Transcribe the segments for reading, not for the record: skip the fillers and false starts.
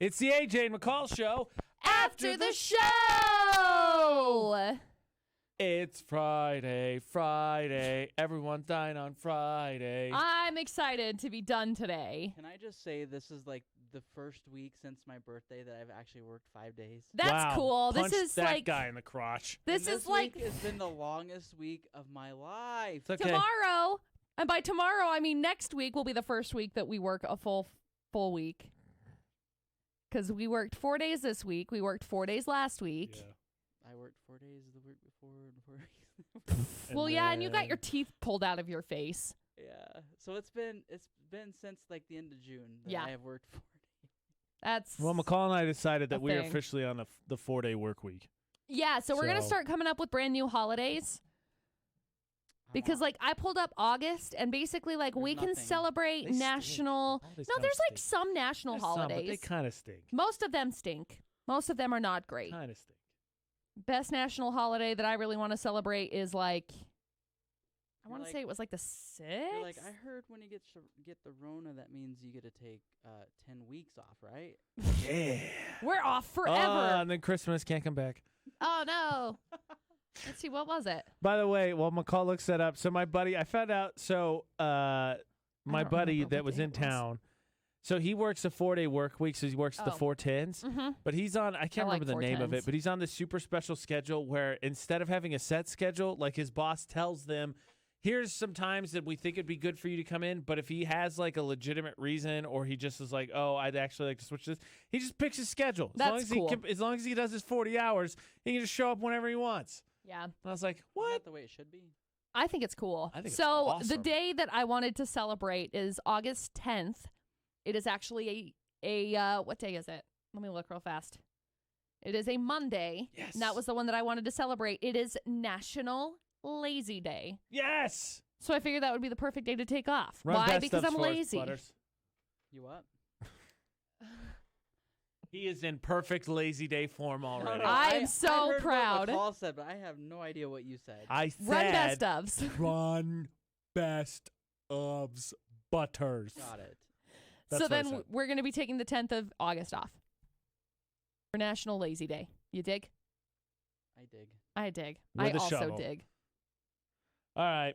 It's the AJ and McCall show. After the show! It's Friday. Everyone's dying on Friday. I'm excited to be done today. Can I just say this is like the first week since my birthday that I've actually worked 5 days. That's wow. cool. Punch This is that like guy in the crotch. This is like week has been the longest week of my life. It's okay. tomorrow. And by tomorrow, I mean next week will be the first week that we work a full week. Because we worked 4 days this week. We worked 4 days last week. Yeah. I worked 4 days the week before and 4 days. And you got your teeth pulled out of your face. Yeah. So it's been since like the end of June that Yeah. I have worked 4 days. That's Well, McCall and I decided that a we are thing. officially on the 4-day work week. Yeah, so we're going to So- start coming up with brand new holidays. Because, like, I pulled up August, and basically, like, There's we can nothing. celebrate They stink. national... Holidays No, kinda there's, like, stink. some national There's some, but holidays. they kind of stink. Most of them stink. Most of them are not great. Kind of stink. Best national holiday that I really want to celebrate is, like... I You're want to like- say it was, like, the 6th? You're like, I heard when you get the Rona, that means you get to take 10 weeks off, right? Yeah. We're off forever. And then Christmas can't come back. Oh, no. Let's see, what was it? By the way, while McCall looks that up, so my buddy, I found out, my don't buddy remember that what was day in it was. town, so he works a 4-day work week, so he works the 410s, but he's on, I can't I like remember the name of 410s. it, but he's on this super special schedule where instead of having a set schedule, like his boss tells them, here's some times that we think it'd be good for you to come in, but if he has like a legitimate reason or he just is like, oh, I'd actually like to switch this, he just picks his schedule. That's cool. As long as he does his 40 hours, he can just show up whenever he wants. Yeah. And I was like, Isn't what? that the way it should be? I think it's cool. I think it's so awesome. the day that I wanted to celebrate is August 10th. It is actually a what day is it? Let me look real fast. It is a Monday. Yes. And that was the one that I wanted to celebrate. It is National Lazy Day. Yes. So I figured that would be the perfect day to take off. Run Why? best Because ups I'm for us, lazy. Butters. You what? He is in perfect lazy day form already. I am I so heard proud. What McCall said, but I have no idea what you said. I said Run best ofs. run best ofs Butters. Got it. That's So what I then said. we're going to be taking the 10th of August off for National Lazy Day. You dig? I dig. I dig. With I a also shovel. dig. All right.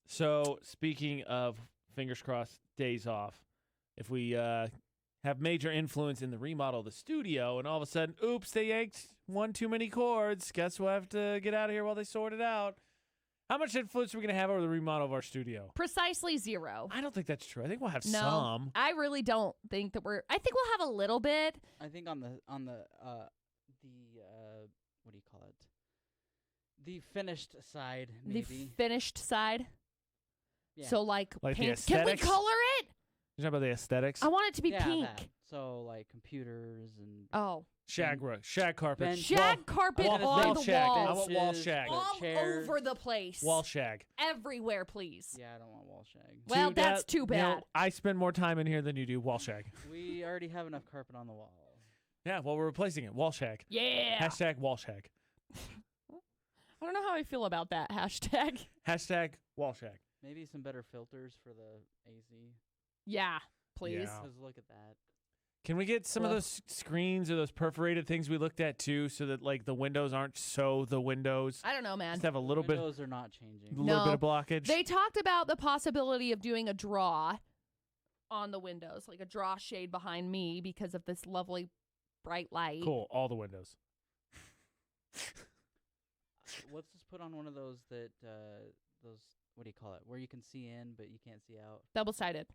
So speaking of fingers crossed days off, if we have major influence in the remodel of the studio and all of a sudden, oops, they yanked one too many cords, guess we'll have to get out of here while they sort it out. How much influence are we going to have over the remodel of our studio? Precisely 0. I don't think that's true. I think we'll have No, some. I really don't think that I think we'll have a little bit. I think on the what do you call it? The finished side, maybe. The finished side. Yeah. So like Like the paint. Can we aesthetics? color it? You talking about the aesthetics? I want it to be yeah, pink. that. So like computers and Oh. Shag carpet. bench- Shag carpet wall- on wall the shag. I walls. want wall shag. All chairs. over the place. Wall shag. Everywhere, please. Yeah, I don't want wall shag. Well, that's too You bad. know, I spend more time in here than you do. Wall shag. We already have enough carpet on the wall. Yeah, well, we're replacing it. Wall shag. Yeah. Hashtag wall shag. I don't know how I feel about that hashtag. Hashtag wall shag. Maybe some better filters for the AC. Yeah, please. Yeah. Because look at that. Can we get some of Ugh. those screens or those perforated things we looked at too, so that like the windows aren't so the windows? I don't know, man. Just have a little bit Windows are not changing. of No. blockage. They talked about the possibility of doing a draw on the windows, like a draw shade behind me because of this lovely bright light. Cool, all the windows. Let's just put on one of those those what do you call it? Where you can see in but you can't see out. Double-sided.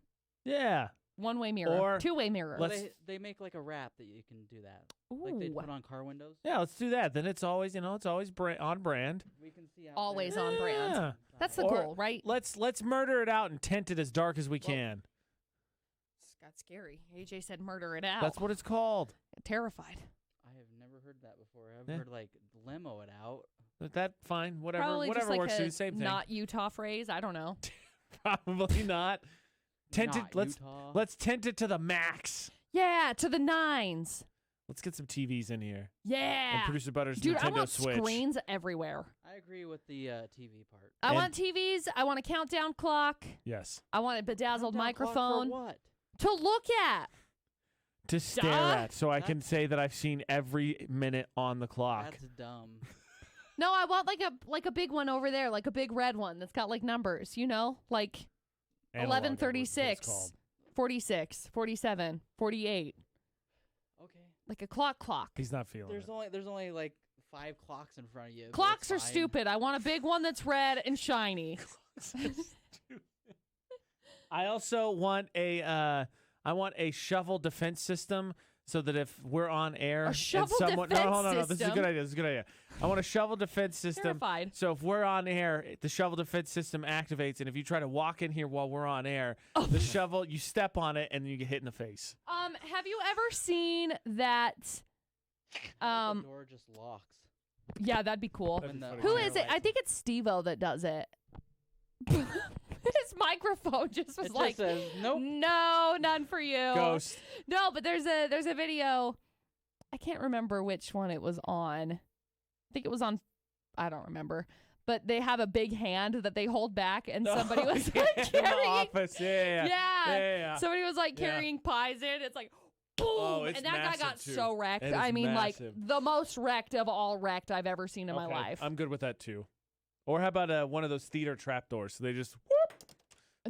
Yeah. One-way mirror. Or- Two-way mirror. Let's- They make like a wrap that you can do that. Like they Ooh. put on car windows. Yeah, let's do that. Then it's always, on brand. We can see out Always there. on brand. Yeah. That's the Or goal, right? Let's murder it out and tint it as dark as we can. This got scary. AJ said murder it out. That's what it's called. Terrified. I have never heard that before. I've Yeah. heard like limo it out. But that fine, whatever, Probably whatever just like works. a Do the same thing. not Utah phrase. I don't know. Probably not. Tinted. Not Let's Utah. let's tint it to the max. Yeah, to the 9s. Let's get some TVs in here. Yeah. And Producer Butterz Dude, Nintendo I want Switch. screens everywhere. I agree with the TV part. I And- want TVs. I want a countdown clock. Yes. I want a bedazzled Countdown clock microphone for what? to look at. To stare Duh. at, so I can say that I've seen every minute on the clock. That's dumb. No, I want like a big one over there, like a big red one that's got like numbers, like Analog, 11:36, 46, 47, 48, Okay. like a clock. He's not feeling it. There's only like 5 clocks in front of you. but Clocks it's are fine. stupid. I want a big one that's red and shiny. I also want a shovel defense system so that if we're on air A shovel and someone defense no, this is a system? good idea. I want a shovel defense system. Terrified. So if we're on air, the shovel defense system activates, and if you try to walk in here while we're on air, Oh. the shovel, you step on it and you get hit in the face. Have you ever seen that? The door just locks. Yeah, that'd be cool. That'd be When funny. the Who on-air is it? lights I think it's Steve-O that does it. His microphone just was It like, just says, nope. no, none for you. Ghost. No, but there's a video. I can't remember which one it was on. I think it was on. I don't remember. But they have a big hand that they hold back, and somebody was yeah, like in the carrying. office. Yeah. Yeah. Somebody was like Yeah. carrying pies in. It's like boom, Oh, it's and that guy massive, got too. so wrecked. It is I mean, massive. like the most wrecked of all wrecked I've ever seen in my Okay, life. I'm good with that too. Or how about one of those theater trapdoors? So they just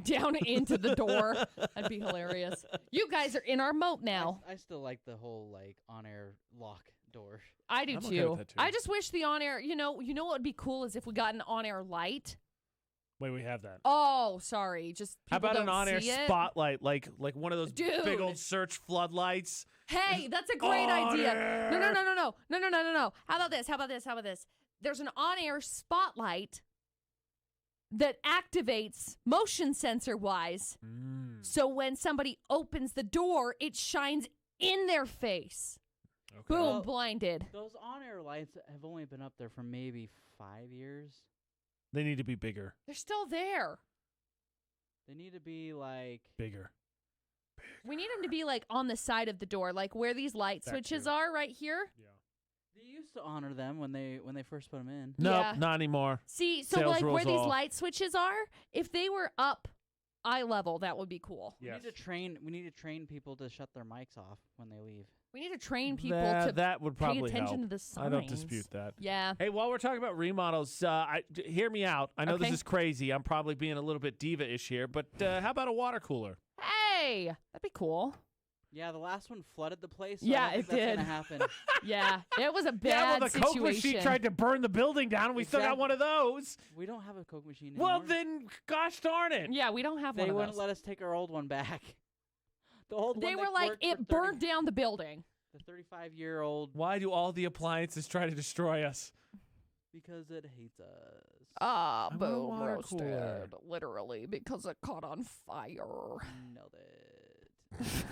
Down into the door. That'd be hilarious. You guys are in our moat now. I still like the whole like on-air lock door. I do I'm too. okay with that, too. I just wish the on-air. You know what would be cool is if we got an on-air light. wait, we have that. Oh, sorry. Just How people about an don't on-air see it. spotlight, like one of those Dude. big old search floodlights? Hey, that's a great idea. No. How about this? There's an on-air spotlight that activates motion sensor wise. So when somebody opens the door, it shines in their face. Okay. Boom, Well, blinded. Those on-air lights have only been up there for maybe 5 years. They need to be bigger. They're still there. They need to be like Bigger. We need them to be like on the side of the door, like where these light That switches too. are right here. Yeah. they used to honor them when they first put them in. Nope, Yeah. not anymore. See, so Sales like where rules these all. light switches are, if they were up eye level, that would be cool. We need to train people to shut their mics off when they leave. We need to train people to that would pay probably attention help. to the signs. I don't dispute that. Yeah. Hey, while we're talking about remodels, hear me out. I know this Okay. is crazy. I'm probably being a little bit diva-ish here, but how about a water cooler? Hey, that'd be cool. Yeah, the last one flooded the place. So Yeah, I don't it think that's did. gonna happen. Yeah, it was a bad Yeah, well, the situation. Coke machine tried to burn the building down, and we still got Exactly. one of those. We don't have a Coke machine anymore. Well, then, gosh darn it. Yeah, we don't have they one of wouldn't those. let us take our old one back. The old They one were that like, worked for it burned down the building. The 35-year-old Why do all the appliances try to destroy us? because it hates us. Ah, I want a boom, water roasted. cooler. Literally, because it caught on fire. Nailed it.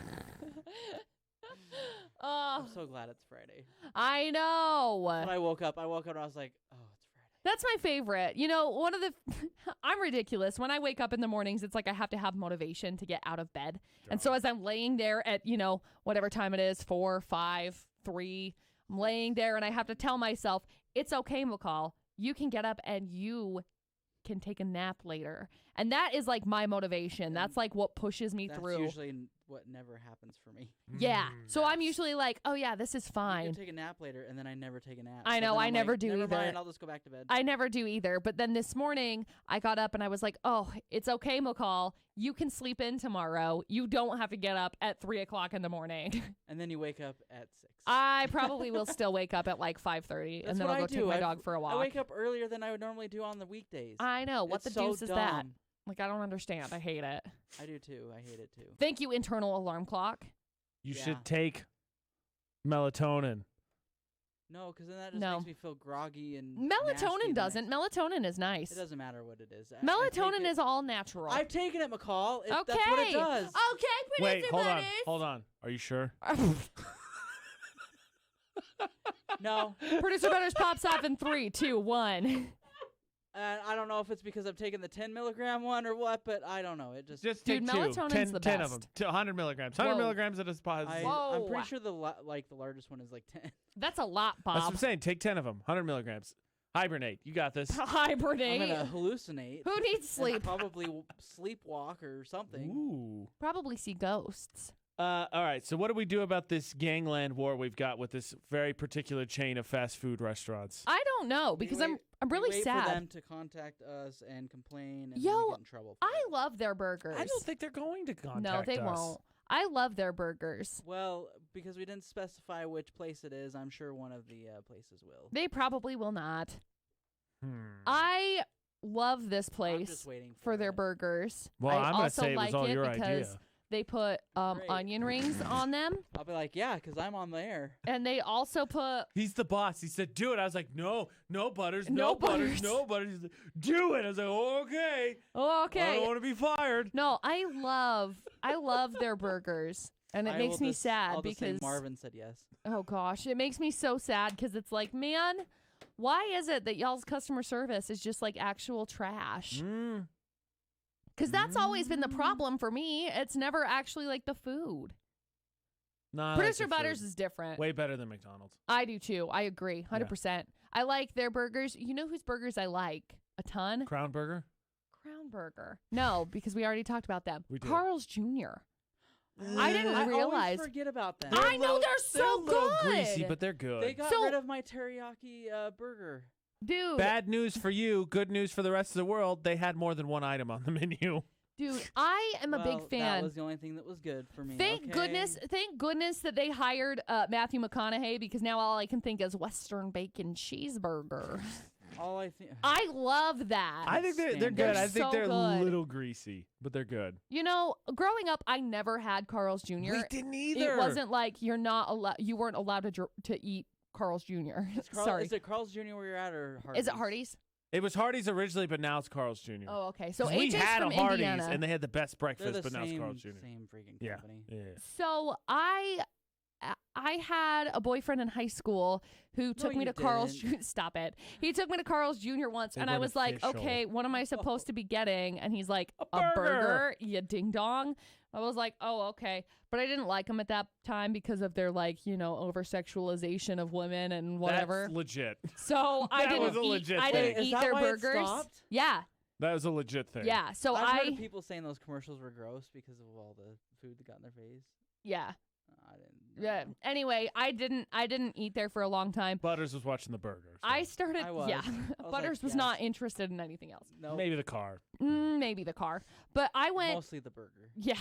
Oh, I'm so glad it's Friday. I know. When I woke up and I was like, oh, it's Friday. That's my favorite. You know, one of the I'm ridiculous. When I wake up in the mornings, it's like I have to have motivation to get out of bed. And so as I'm laying there at, whatever time it is, 4, 5, 3, I'm laying there and I have to tell myself, it's okay, McCall. You can get up and you can take a nap later. And that is like my motivation. That's like what pushes me That's through. usually what never happens for me. Yeah. So I'm usually like, oh yeah, this is I fine. can take a nap later, and then I never take a nap. I So know, then I I'm never like, do never either. Mind, I'll just go back to bed. I never do either. But then this morning, I got up and I was like, oh, it's okay, McCall. You can sleep in tomorrow. You don't have to get up at 3 o'clock in the morning. And then you wake up at 6. I probably will still wake up at like 5:30 That's and then what I'll go I take do. my dog for a walk. I wake up earlier than I would normally do on the weekdays. I know. What It's the so deuce is that? dumb. Like, I don't understand. I hate it. I do too. I hate it too. Thank you, internal alarm clock. You Yeah. should take melatonin. No, because then that just No. makes me feel groggy and Melatonin nasty the doesn't. next- Melatonin is nice. It doesn't matter what it is. Melatonin is all natural. I've taken it, McCall. okay. That's what it does. Okay, Wait, Producer hold on. Are you sure? Butterz. No, Producer Butterz pops off in 3, 2, 1. I don't know if it's because I'm taking the 10 milligram one or what, but I don't know. It just. Just Dude, take two. melatonin's 10, the 10 of them. best. 100 milligrams. 100 Whoa. milligrams at a spot. I'm Whoa. pretty sure the largest one is like 10. That's a lot, That's what Bob. I'm saying. Take 10 of them. 100 milligrams. Hibernate. You got this. I'm Hibernate. gonna hallucinate. Who needs and sleep? Probably sleepwalk or something. Ooh. Probably see ghosts. All right. So what do we do about this gangland war we've got with this very particular chain of fast food restaurants? I don't know because I'm really wait sad. for them to contact us and complain, and then Yo, we get in trouble. For I it. love their burgers. I don't think they're going to contact No, they us. won't. I love their burgers. Well, because we didn't specify which place it is, I'm sure one of the places will. They probably will not. Hmm. I love this I'm place just waiting for their it. burgers. Well, I I'm going to also say it like was all it your because idea. they put Great. onion rings on them, I'll be like, yeah, because I'm on there. and they also put He's the boss. He said, do it. I was like, no Butters, No no Butters, Butters. no Butters. He's like, do it. I was like, okay. oh, I okay. don't want to be fired. No, I love their burgers, and it makes me sad I'll just say because Marvin said yes. oh gosh, it makes me so sad because it's like, man, why is it that y'all's customer service is just like actual trash? Mm. Because that's always been the problem for me. It's never actually like the food. Nah, I like Producer their food. Butterz is different. Way better than McDonald's. I do too. I agree, 100%. I like their burgers. You know whose burgers I like a ton? Crown Burger? Crown Burger. No, because we already talked about them. We did. Carl's Jr. I didn't I realize. always forget about them. I know they're so a little good. greasy, but they're good. They got So- rid of my teriyaki burger. Dude, Bad news for you, good news for the rest of the world. They had more than one item on the menu. dude, I am a Well, big fan. That was the only thing that was good for me. Thank okay? goodness that they hired Matthew McConaughey because now all I can think is Western bacon cheeseburger. All I think. I love that. I think they're Stand good. They're I think so they're a good. little greasy, but they're good. You know, growing up, I never had Carl's Jr. We didn't either. It wasn't like you weren't allowed to eat Carl's Jr. Sorry. Is it Carl's Jr. where you're at, or Hardee's? Is it Hardee's? It was Hardee's originally, but now it's Carl's Jr. Oh, okay. So 'Cause we HJ's had from a Hardee's, Indiana. and they had the best They're breakfast, the but now it's same, Carl's Jr. same freaking Yeah, company. yeah. So I had a boyfriend in high school who took me you to Carl's didn't. Stop it. He took me to Carl's Jr. once They and I weren't was like, official. okay, what am I supposed to be getting? And he's like, A burger. You ding dong. I was like, oh, okay. But I didn't like him at that time because of their over sexualization of women and whatever. That's legit. So I That was didn't a legit I thing. didn't Is eat that their why it burgers. stopped? Yeah. That was a legit thing. Yeah. So I've heard I of people saying those commercials were gross because of all the food that got in their face. yeah. I didn't. Yeah. Anyway, I didn't eat there for a long time. Butters was watching the burger. so I started. I was. Yeah, I was Butters like, was yes. not interested in anything else. No, maybe the car. Maybe the car, but I went. mostly the burger. Yeah,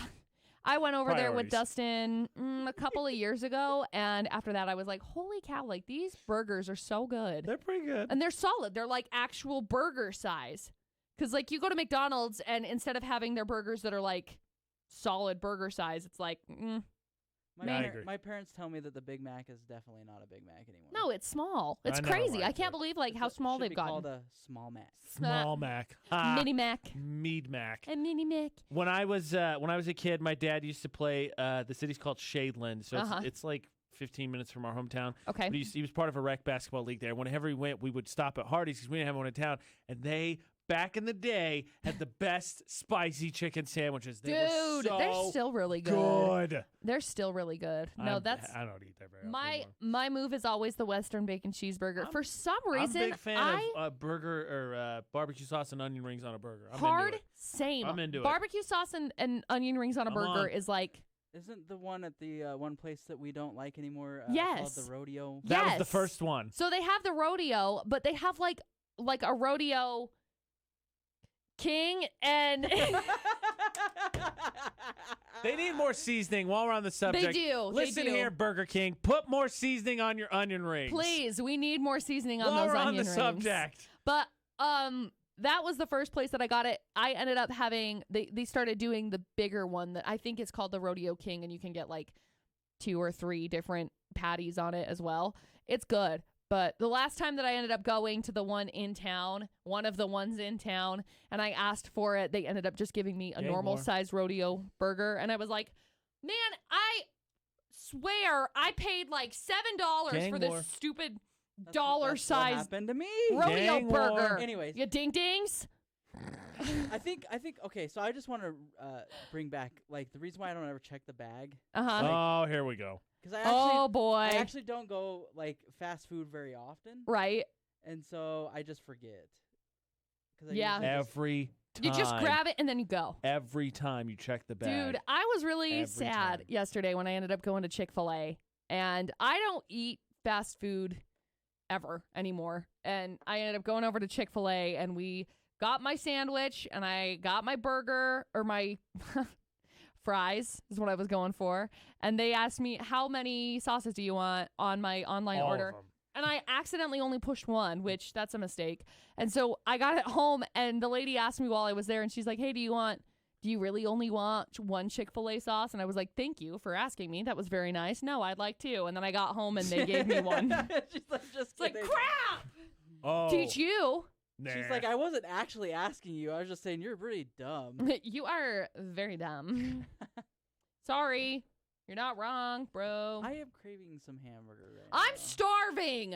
I went over there with Priorities. Dustin a couple of years ago, and after that, I was like, "Holy cow! Like these burgers are so good, They're pretty good. and they're solid. They're like actual burger size." Because like you go to McDonald's, and instead of having their burgers that are like solid burger size, it's like. I agree. My parents tell me that the Big Mac is definitely not a Big Mac anymore. No, it's small. It's I never crazy. I liked can't it. believe like It's how a- small should they've be gotten. called a small Mac. Small Mac. Ah, Mini Mac. Mead Mac. A mini Mac. When I was a kid, my dad used to play. The city's called Shadeland, so it's like 15 minutes from our hometown. Okay. But he was part of a rec basketball league there. Whenever we went, we would stop at Hardee's because we didn't have one in town, and they back in the day had the best spicy chicken sandwiches. They were Dude, so they're still really good. good. They're still really good. No, I don't eat that very often my anymore. my move is always the Western bacon cheeseburger. For some reason, I'm a big fan I of burger or barbecue sauce and onion rings on a burger. I'm hard into it. same. I'm into it. Barbecue sauce and onion rings on a I'm burger on. is like Isn't the one at the one place that we don't like anymore Yes. called the Rodeo? That was Yes. the first one. so they have the rodeo, but they have like a rodeo king and They need more seasoning while we're on the subject. they do. Listen they do. here, Burger King. Put more seasoning on your onion rings. Please, we need more seasoning on While those we're on onion the rings. subject. But that was the first place that I got it. I ended up having they started doing the bigger one that I think is called the Rodeo King, and you can get like 2 or 3 different patties on it as well. It's good. But the last time that I ended up going to the one in town, one of the ones in town, and I asked for it, they ended up just giving me a Gang normal more. sized rodeo burger, and I was like, man, I swear I paid like $7 Gang for this more. stupid That's dollar what sized happened to me. rodeo Gang war. burger. Anyways, You ding dings. I think okay. So I just want to bring back like the reason why I don't ever check the bag Uh-huh. Oh, here we go. because I Oh boy. I actually don't go like fast food very often, Right. and so I just forget. 'Cause I Yeah. usually just- Every time. You just grab it and then you go. Every time you check the bag. Dude, I was really Every sad time. yesterday when I ended up going to Chick-fil-A. And I don't eat fast food ever anymore. And I ended up going over to Chick-fil-A and we got my sandwich and I got my burger or my fries is what I was going for. And they asked me, how many sauces do you want on my online All order? of them. And I accidentally only pushed one, which that's a mistake. And so I got it home and the lady asked me while I was there and she's like, hey, do you really only want one Chick-fil-A sauce? And I was like, thank you for asking me. That was very nice. No, I'd like two. And then I got home and they gave me one. She's like, just It's like, kidding. crap! Oh. Teach you. Nah. She's like, I wasn't actually asking you. I was just saying you're pretty dumb. You are very dumb. Sorry. You're not wrong, bro. I am craving some hamburger right I'm now. starving.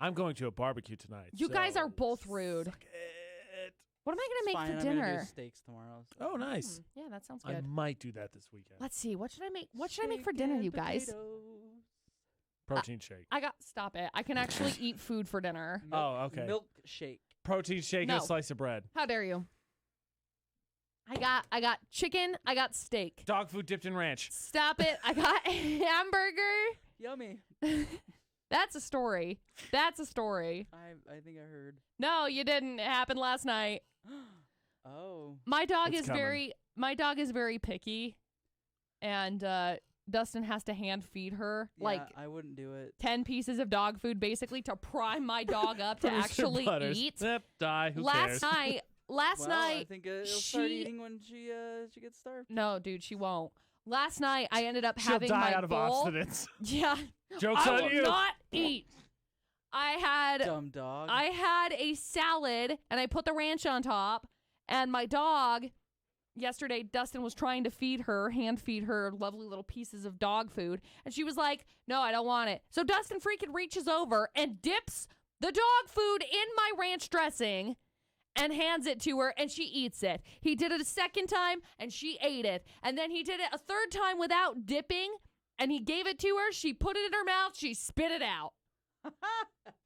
I'm going to a barbecue tonight. You guys so are both rude. suck it. What am I It's going to fine, make for I'm gonna dinner? do steaks tomorrow. So. Oh, nice. Yeah, that sounds I good. might do that this weekend. Let's see. What should I make? What should I make Steak for dinner, and you guys? potatoes. Protein shake. Stop it. I can actually eat food for dinner. Oh, okay. Milkshake. Protein shake and No. a slice of bread. How dare you? I got chicken. I got steak. Dog food dipped in ranch. Stop it. I got hamburger. Yummy. That's a story. That's a story. I think I heard. No, you didn't. It happened last night. Oh. My dog It's is coming. very picky, and Dustin has to hand feed her Yeah, like I wouldn't do it. 10 pieces of dog food basically to prime my dog up to Producer actually Butterz. eat. Yep, die. Who Last cares? night, Well, I night, think it'll start she- eating when she gets starved. no, dude, she won't. Last night, I ended up She'll having die my out of bowl. abstinence. Yeah, Joke's I on will you. not eat. I Dumb dog. had a salad and I put the ranch on top. And my dog, yesterday, Dustin was trying to hand feed her lovely little pieces of dog food. And she was like, no, I don't want it. So Dustin freaking reaches over and dips the dog food in my ranch dressing and hands it to her and she eats it. He did it a second time and she ate it. And then he did it a third time without dipping and he gave it to her. She put it in her mouth. She spit it out.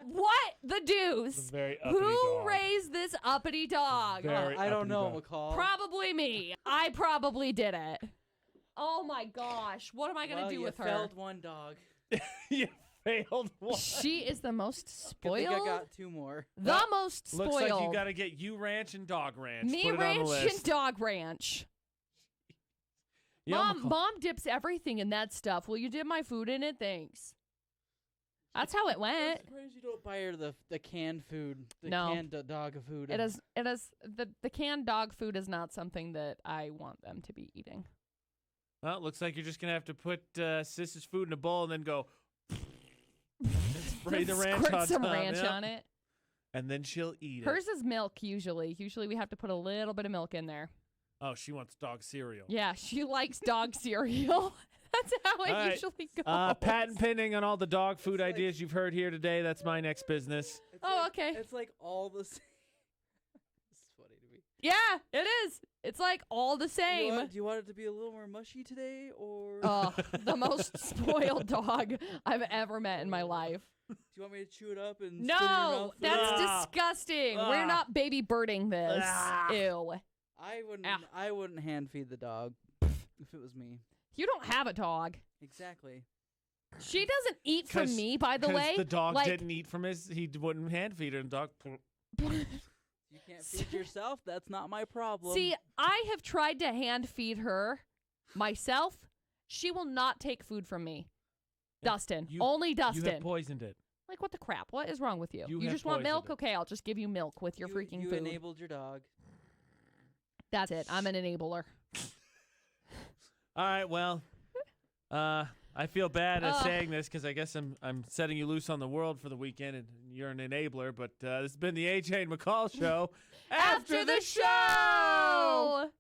What the deuce? It's a very uppity Who dog. raised this uppity dog? Very I don't uppity know, dog. McCall. Probably me. I probably did it. Oh my gosh. What am I going to Well, do you with her? failed one dog. You failed one. She is the most Good thing spoiled. I got two more. The most spoiled. Looks like you got to get you ranch and dog ranch. Me Put it on ranch the list. and dog ranch. Yeah, Mom dips everything in that stuff. Will you dip my food in it? Thanks. That's how it went. I'm surprised you don't buy her the canned food. The No. canned dog food. It is the canned dog food is not something that I want them to be eating. Well, it looks like you're just going to have to put Sis's food in a bowl and then go spray the ranch Squirt on some top. ranch Yep. on it. And then she'll eat Hers it. is milk usually. Usually we have to put a little bit of milk in there. Oh, she wants dog cereal. Yeah, she likes dog cereal. That's how it All right. usually goes. Patent pending on all the dog food It's like- ideas you've heard here today. That's my next business. It's Oh, like- okay. It's like all the same. This is funny to me. Yeah, it is. It's like all the You know same. what? Do you want it to be a little more mushy today, or Oh, the most spoiled dog I've ever met in my life. do you want me to chew it up and spit in your No, mouth? that's Ah. disgusting. Ah. We're not baby birding this. Ah. Ew. I wouldn't. Ah. I wouldn't hand feed the dog if it was me. You don't have a dog. Exactly. She doesn't eat from 'Cause- me, by the 'cause way. the dog like, didn't eat from his. He wouldn't hand feed her. And dog. You can't feed yourself. That's not my problem. See, I have tried to hand feed her myself. She will not take food from me. Yeah, Dustin. you- Only You Dustin. have poisoned it. Like, what the crap? What is wrong with you? You You have just want poisoned milk? it. Okay, I'll just give you milk with your freaking you food. enabled your dog. That's it. I'm an enabler. All right. Well, I feel bad Ugh. saying this because I guess I'm setting you loose on the world for the weekend, and you're an enabler. But this has been the AJ and McCall show. After the show!